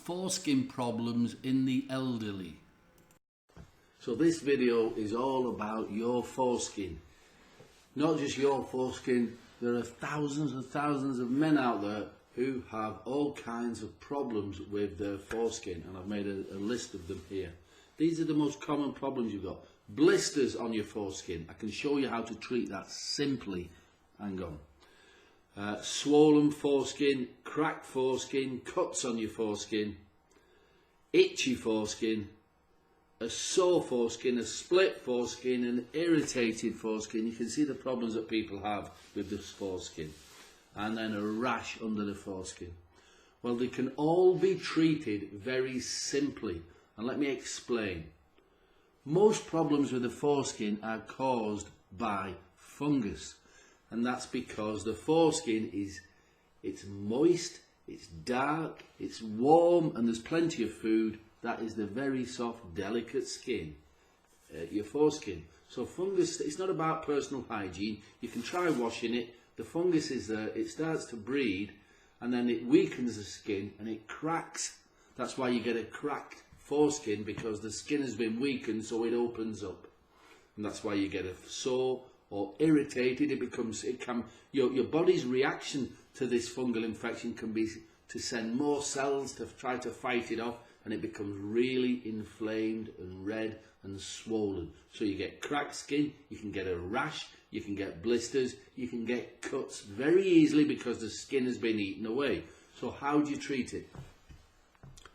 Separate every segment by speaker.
Speaker 1: foreskin problems in the elderly. So this video is all about your foreskin. Not just your foreskin, there are thousands and thousands of men out there who have all kinds of problems with their foreskin, and I've made a list of them here. These are the most common problems you've got. Blisters on your foreskin. I can show you how to treat that simply. Hang on. Swollen foreskin, cracked foreskin, cuts on your foreskin, itchy foreskin, a sore foreskin, a split foreskin, an irritated foreskin. You can see the problems that people have with this foreskin. And then a rash under the foreskin. Well, they can all be treated very simply. And let me explain. Most problems with the foreskin are caused by fungus. And that's because the foreskin it's moist, it's dark, it's warm, and there's plenty of food. That is the very soft, delicate skin, your foreskin. So fungus, it's not about personal hygiene. You can try washing it. The fungus is there, it starts to breed, and then it weakens the skin and it cracks. That's why you get a cracked foreskin, because the skin has been weakened, so it opens up. And that's why you get a sore or irritated. Your body's reaction to this fungal infection can be to send more cells to try to fight it off, and it becomes really inflamed and red and swollen. So you get cracked skin, you can get a rash, you can get blisters, you can get cuts very easily because the skin has been eaten away. So how do you treat it?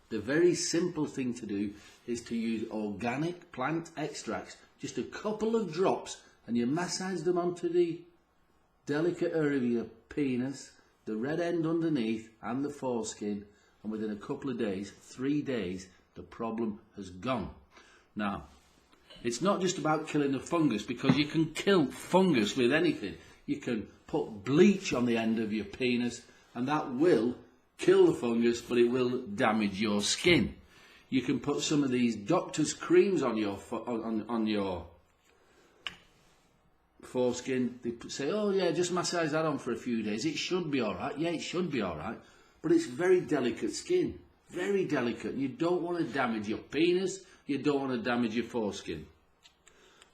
Speaker 1: The very simple thing to do is to use organic plant extracts, just a couple of drops, and you massage them onto the delicate area of your penis, the red end underneath and the foreskin, and within a couple of days, 3 days, the problem has gone. Now, it's not just about killing the fungus, because you can kill fungus with anything. You can put bleach on the end of your penis, and that will kill the fungus, but it will damage your skin. You can put some of these doctor's creams on your foreskin. They say, oh yeah, just massage that on for a few days. It should be alright. Yeah, it should be alright. But it's very delicate skin. Very delicate. You don't want to damage your penis. You don't want to damage your foreskin.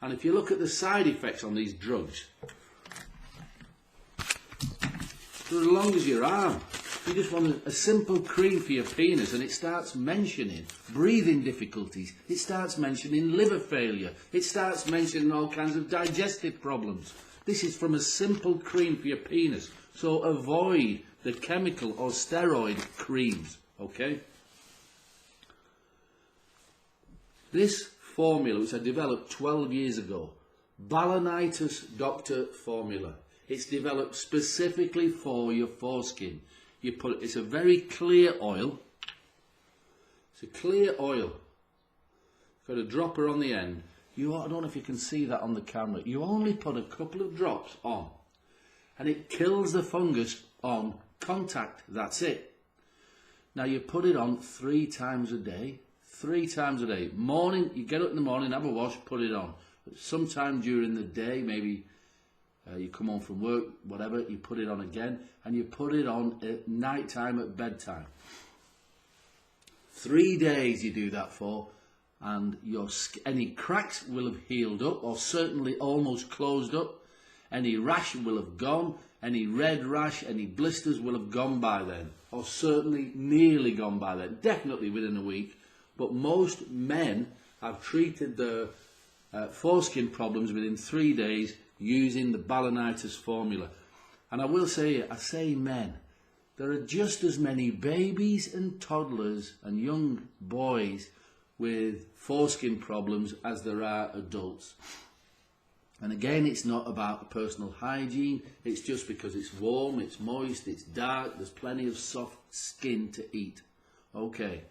Speaker 1: And if you look at the side effects on these drugs, they're as long as your arm. You just want a simple cream for your penis, and it starts mentioning breathing difficulties. It starts mentioning liver failure. It starts mentioning all kinds of digestive problems. This is from a simple cream for your penis. So avoid the chemical or steroid creams, okay? This formula, which I developed 12 years ago, balanitis doctor formula. It's developed specifically for your foreskin. It's a very clear oil. It's a clear oil. Got a dropper on the end. I don't know if you can see that on the camera. You only put a couple of drops on, and it kills the fungus on contact. That's it. Now you put it on 3 times a day. 3 times a day. Morning, you get up in the morning, have a wash, put it on. But sometime during the day, maybe you come home from work, whatever, you put it on again, and you put it on at night time, at bedtime. 3 days you do that for, and any cracks will have healed up, or certainly almost closed up. Any rash will have gone. Any red rash, any blisters will have gone by then, or certainly nearly gone by then, definitely within a week. But most men have treated their foreskin problems within 3 days using the balanitis formula. And I will say, I say men, there are just as many babies and toddlers and young boys with foreskin problems as there are adults. And again, it's not about personal hygiene. It's just because it's warm, it's moist, it's dark, there's plenty of soft skin to eat. Okay,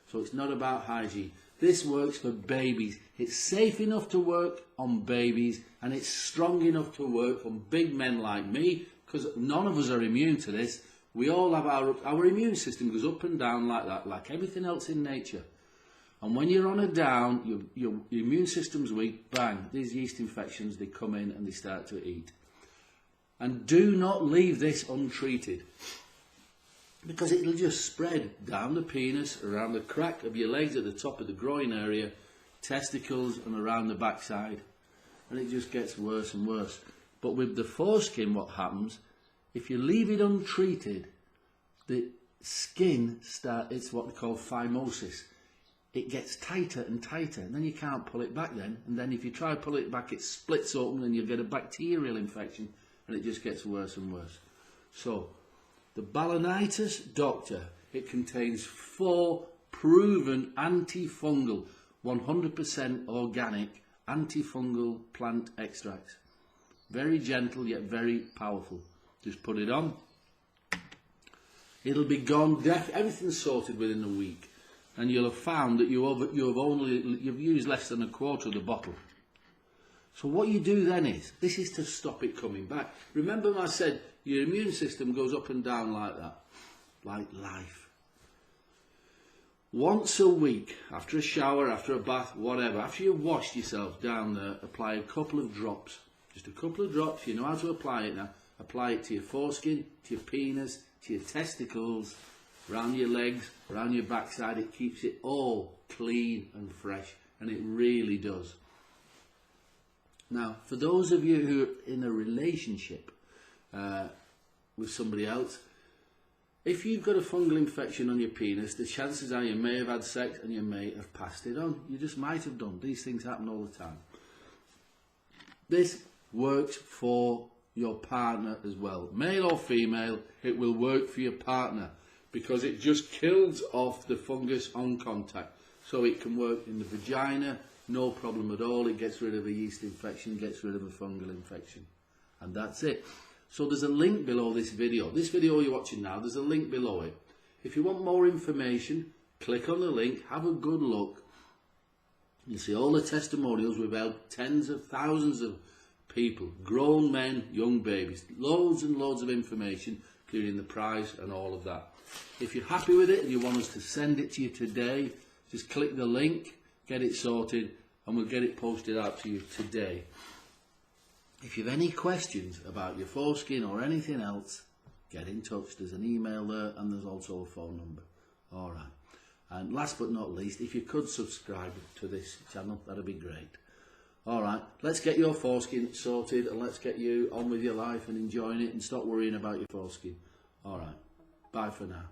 Speaker 1: so it's not about hygiene. This works for babies. It's safe enough to work on babies, and it's strong enough to work on big men like me, because none of us are immune to this. We all have our immune system goes up and down like that, like everything else in nature. And when you're on a down, your immune system's weak, bang, these yeast infections, they come in and they start to eat. And do not leave this untreated. because it'll just spread down the penis, around the crack of your legs at the top of the groin area, testicles and around the backside, and it just gets worse and worse. But with the foreskin, what happens, if you leave it untreated, the skin it's what we call phimosis. It gets tighter and tighter, and then you can't pull it back then, and then if you try to pull it back, it splits open and you get a bacterial infection, and it just gets worse and worse. So the balanitis doctor, it contains 4 proven antifungal, 100% organic antifungal plant extracts. Very gentle yet very powerful. Just put it on. It'll be gone. Everything's sorted within a week, and you'll have found that you've used less than a quarter of the bottle. So what you do then is, this is to stop it coming back. Remember I said your immune system goes up and down like that, like life. Once a week, after a shower, after a bath, whatever, after you've washed yourself down there, apply a couple of drops. Just a couple of drops. You know how to apply it now. Apply it to your foreskin, to your penis, to your testicles, around your legs, around your backside. It keeps it all clean and fresh, and it really does. Now, for those of you who are in a relationship with somebody else, if you've got a fungal infection on your penis, the chances are you may have had sex and you may have passed it on. You just might have done. These things happen all the time. This works for your partner as well. Male or female, it will work for your partner because it just kills off the fungus on contact. So it can work in the vagina, no problem at all. It gets rid of a yeast infection, gets rid of a fungal infection. And that's it. So there's a link below this video. This video you're watching now, there's a link below it. If you want more information, click on the link, have a good look. You see all the testimonials. We've helped tens of thousands of people, grown men, young babies, loads and loads of information, including the price and all of that. If you're happy with it and you want us to send it to you today, just click the link, get it sorted, and we'll get it posted out to you today. If you have any questions about your foreskin or anything else, get in touch. There's an email there and there's also a phone number. All right. And last but not least, if you could subscribe to this channel, that'd be great. All right, let's get your foreskin sorted and let's get you on with your life and enjoying it and stop worrying about your foreskin. All right, bye for now.